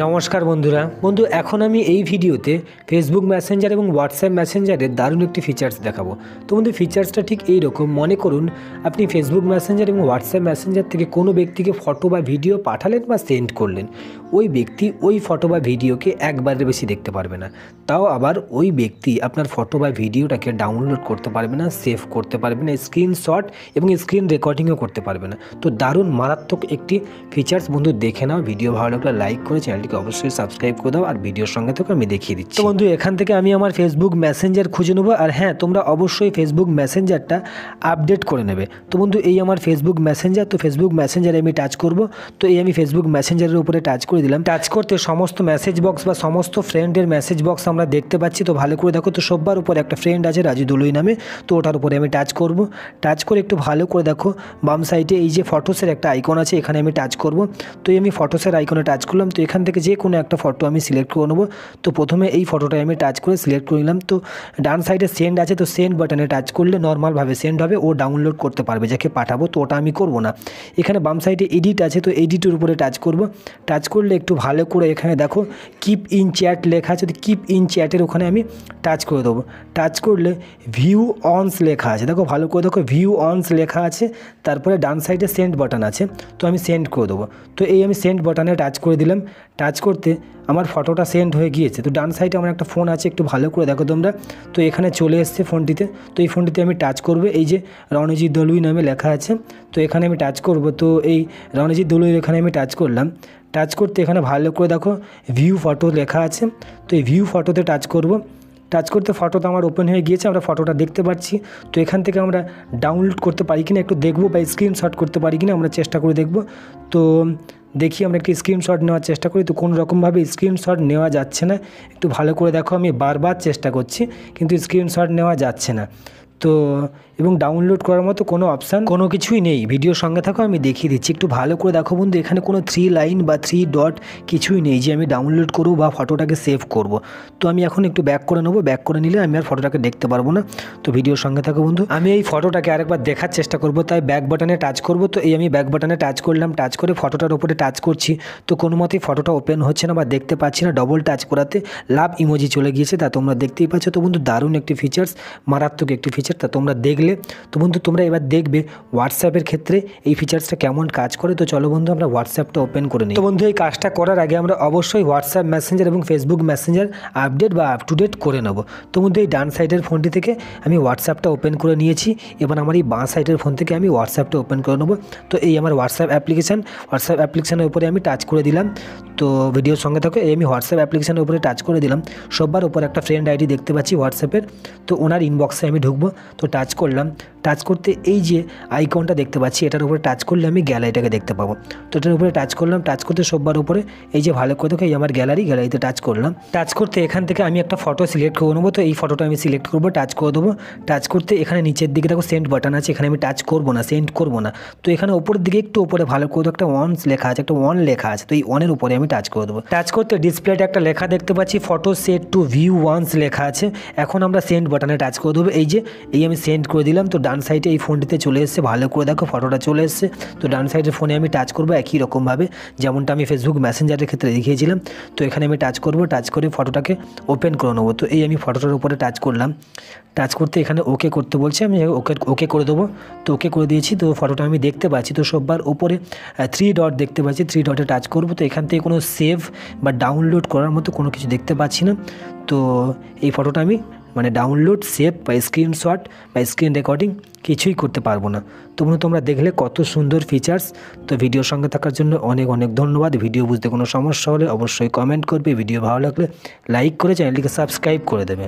नमस्कार बंधु এখন আমি এই ভিডিওতে ফেসবুক মেসেঞ্জার এবং হোয়াটসঅ্যাপ মেসেঞ্জারের দারুণ একটি ফিচার্স দেখাবো। তো বন্ধু ফিচার্সটা ঠিক এই রকম, মনে করুন আপনি ফেসবুক মেসেঞ্জার এবং হোয়াটসঅ্যাপ মেসেঞ্জার থেকে কোনো ব্যক্তিকে ফটো বা ভিডিও পাঠালেন বা সেন্ড করলেন, ওই ব্যক্তি ওই ফটো বা ভিডিওকে একবারের বেশি দেখতে পারবে না। তাও আবার ওই ব্যক্তি আপনার ফটো বা ভিডিওটাকে ডাউনলোড করতে পারবে না, সেভ করতে পারবে না, স্ক্রিনশট এবং স্ক্রিন রেকর্ডিংও করতে পারবে না। তো দারুণ মারাত্মক একটি ফিচার্স বন্ধু, দেখে নাও। ভিডিও ভালো লাগলে লাইক করে চ্যানেলটিকে অবশ্যই সাবস্ক্রাইব করে দাও, আর ভিডিওর সঙ্গে থেকে আমি দেখিয়ে দিচ্ছি। তো বন্ধু এখান থেকে আমি আমার ফেসবুক মেসেঞ্জার খুঁজে নেবো, আর হ্যাঁ তোমরা অবশ্যই ফেসবুক মেসেঞ্জারটা আপডেট করে নেবে। তো বন্ধু এই আমার ফেসবুক মেসেঞ্জার, তো ফেসবুক মেসেঞ্জারে আমি টাচ করব। তো এই আমি ফেসবুক মেসেঞ্জারের উপরে টাচ করে দিলাম। টাচ করতে সমস্ত মেসেজ বক্স বা সমস্ত ফ্রেন্ডের মেসেজ বক্স আমরা দেখতে পাচ্ছি। তো ভালো করে দেখো, তো সবার উপরে একটা ফ্রেন্ড আছে রাজু দলুই নামে, তো ওটার উপরে আমি টাচ করব। টাচ করে একটু ভালো করে দেখো বাম সাইডে এই যে ফটোসের একটা আইকন আছে, এখানে আমি টাচ করব। তো আমি ফটোসের আইকনে টাচ করলাম। তো এখান থেকে যে কোনো একটা ফটো আমি সিলেক্ট করে নেবো। তো প্রথমে এই ফটোটাই আমি টাচ করে সিলেক্ট করে নিলাম। তো ডান সাইডে সেন্ড আছে, তো সেন্ড বাটনে টাচ করলে নর্মালভাবে সেন্ড হবে, ও ডাউনলোড করতে পারবে যাকে পাঠাবো। তো ওটা আমি করব না। এখানে বাম সাইডে এডিট আছে, তো এডিটের উপরে টাচ করব। টাচ করলে একটু ভালো করে এখানে দেখো কিপ ইন চ্যাট লেখা আছে, তো কিপ ইন চ্যাটের ওখানে আমি টাচ করে দেবো। টাচ করলে ভিউ অনস লেখা আছে, দেখো ভালো করে দেখো ভিউ অনস লেখা আছে। তারপরে ডান সাইডে সেন্ড বাটন আছে, তো আমি সেন্ড করে দেবো। তো এই আমি সেন্ড বাটনে টাচ করে দিলাম। টাচ করতে আমার ফটোটা সেন্ড হয়ে গিয়েছে। তো ডান সাইডে আমার একটা ফোন আছে, একটু ভালো করে দেখো তোমরা। তো এখানে চলে এসছে ফোনটিতে। তো এই ফোনটিতে আমি টাচ করবো, এই যে রণজিৎ দলুই নামে লেখা আছে, তো এখানে আমি টাচ করব। তো এই রণজিৎ দলুইয়ের এখানে আমি টাচ করলাম। টাচ করতে এখানে ভালো করে দেখো ভিউ ফটো লেখা আছে, তো এই ভিউ ফটোতে টাচ করব। টাচ করতে ফটোটা আমার ওপেন হয়ে গিয়েছে, আমরা ফটোটা দেখতে পাচ্ছি। তো এখান থেকে আমরা ডাউনলোড করতে পারি কিনা একটু দেখবো, বা স্ক্রিনশট করতে পারি কিনা আমরা চেষ্টা করে দেখব। তো দেখি আমরা একটি স্ক্রিনশট নেওয়ার চেষ্টা করি। তো কোনো রকমভাবে স্ক্রিনশট নেওয়া যাচ্ছে না, একটু ভালো করে দেখো, আমি বারবার চেষ্টা করছি কিন্তু স্ক্রিনশট নেওয়া যাচ্ছে না। তো এবং ডাউনলোড করার মতো কোনো অপশান কোনো কিছুই নেই। ভিডিওর সঙ্গে থাকো, আমি দেখিয়ে দিচ্ছি, একটু ভালো করে দেখো বন্ধু। এখানে কোনো 3 লাইন বা 3 ডট কিছুই নেই যে আমি ডাউনলোড করবো বা ফটোটাকে সেভ করব। তো আমি এখন একটু ব্যাক করে নেবো। ব্যাক করে নিলে আমি আর ফটোটাকে দেখতে পারবো না। তো ভিডিওর সঙ্গে থাকো বন্ধু, আমি এই ফটোটাকে আরেকবার দেখার চেষ্টা করব, তাই ব্যাক বাটনে টাচ করব। তো এই আমি ব্যাক বাটনে টাচ করলাম। টাচ করে ফটোটার উপরে টাচ করছি, তো কোনো মতেই ফটোটা ওপেন হচ্ছে না বা দেখতে পাচ্ছি না। ডবল টাচ করাতে লাভ ইমোজি চলে গিয়েছে, তা তোমরা দেখতেই পাচ্ছ। তো বন্ধু দারুণ একটি ফিচার্স, মারাত্মক একটি ফিচার, তা তোমরা দেখলে। তো বন্ধু তোমরা এবার দেখবে হোয়াটসঅ্যাপের ক্ষেত্রে এই ফিচার্সটা কেমন কাজ করে। তো চলো বন্ধু আমরা হোয়াটসঅ্যাপটা ওপেন করে নিই। তো বন্ধু এই কাজটা করার আগে আমরা অবশ্যই হোয়াটসঅ্যাপ মেসেঞ্জার এবং ফেসবুক মেসেঞ্জার আপডেট বা আপ টু ডেট করে নেব। তো বন্ধু এই ডান সাইডের ফোনটি থেকে আমি হোয়াটসঅ্যাপটা ওপেন করে নিয়েছি। এবার আমার এই বাঁ সাইডের ফোন থেকে আমি হোয়াটসঅ্যাপটা ওপেন করে নেব। তো এই আমার হোয়াটসঅ্যাপ অ্যাপ্লিকেশানের উপরে আমি টাচ করে দিলাম। তো ভিডিওর সঙ্গে থাকো, এই আমি হোয়াটসঅ্যাপ অ্যাপ্লিকেশানের উপরে টাচ করে দিলাম। সবার উপর একটা ফ্রেন্ড আইডি দেখতে পাচ্ছি হোয়াটসঅ্যাপের, তো ওনার ইনবক্সে আমি ঢুকবো। তো টাচ করলাম। টাচ করতে এই যে আইকনটা দেখতে পাচ্ছি, এটার উপরে টাচ করলে আমি গ্যালারিটাকে দেখতে পাবো। তো এটার উপরে টাচ করলাম। টাচ করতে সবার উপরে এই যে ভালো করে দেখো এই আমার গ্যালারিতে টাচ করলাম। টাচ করতে এখান থেকে আমি একটা ফটো সিলেক্ট করে নেবো। তো এই ফটোটা আমি সিলেক্ট করবো, টাচ করে দেবো। টাচ করতে এখানে নিচের দিকে দেখো সেন্ড বাটন আছে, এখানে আমি টাচ করবো না, সেন্ড করবো না। তো এখানে ওপরের দিকে একটু উপরে ভালো করে একটা ওয়ানস লেখা আছে, একটা ওয়ান লেখা আছে, তো এই ওয়ানের উপরে আমি টাচ করে দেবো। টাচ করতে ডিসপ্লেতে একটা লেখা দেখতে পাচ্ছি, photo set to view once লেখা আছে। এখন আমরা সেন্ড বাটনে টাচ করে দেবো। এই যে এই আমি সেন্ড করে দিলাম। তো ডান সাইডে এই ফোনটিতে চলে এসছে, ভালো করে দেখো ফটোটা চলে এসছে। তো ডান সাইডের ফোনে আমি টাচ করবো একই রকমভাবে যেমনটা আমি ফেসবুক মেসেঞ্জারের ক্ষেত্রে দেখিয়েছিলাম। তো এখানে আমি টাচ করবো, টাচ করে ফটোটাকে ওপেন করে নেবো। তো এই আমি ফটোটার উপরে টাচ করলাম। টাচ করতে এখানে ওকে করতে বলছে, আমি ওকে করে দেবো। তো ওকে করে দিয়েছি। তো ফটোটা আমি দেখতে পাচ্ছি। তো সবার উপরে 3 ডট দেখতে পাচ্ছি, 3 ডটে টাচ করবো। তো এখান থেকে কোনো সেভ বা ডাউনলোড করার মতো কোনো কিছু দেখতে পাচ্ছি না। তো এই ফটোটা আমি ডাউনলোড, সেভ বা স্ক্রিনশট বা স্ক্রিন রেকর্ডিং কিছুই করতে পারবো না। তোমরা দেখলে কত সুন্দর ফিচার্স। তো ভিডিওর সঙ্গে থাকার জন্য অনেক অনেক ধন্যবাদ। ভিডিও বুঝতে কোনো সমস্যা হলে অবশ্যই কমেন্ট করবে। ভিডিও ভালো লাগলে লাইক করে চ্যানেলটিকে সাবস্ক্রাইব করে দেবে।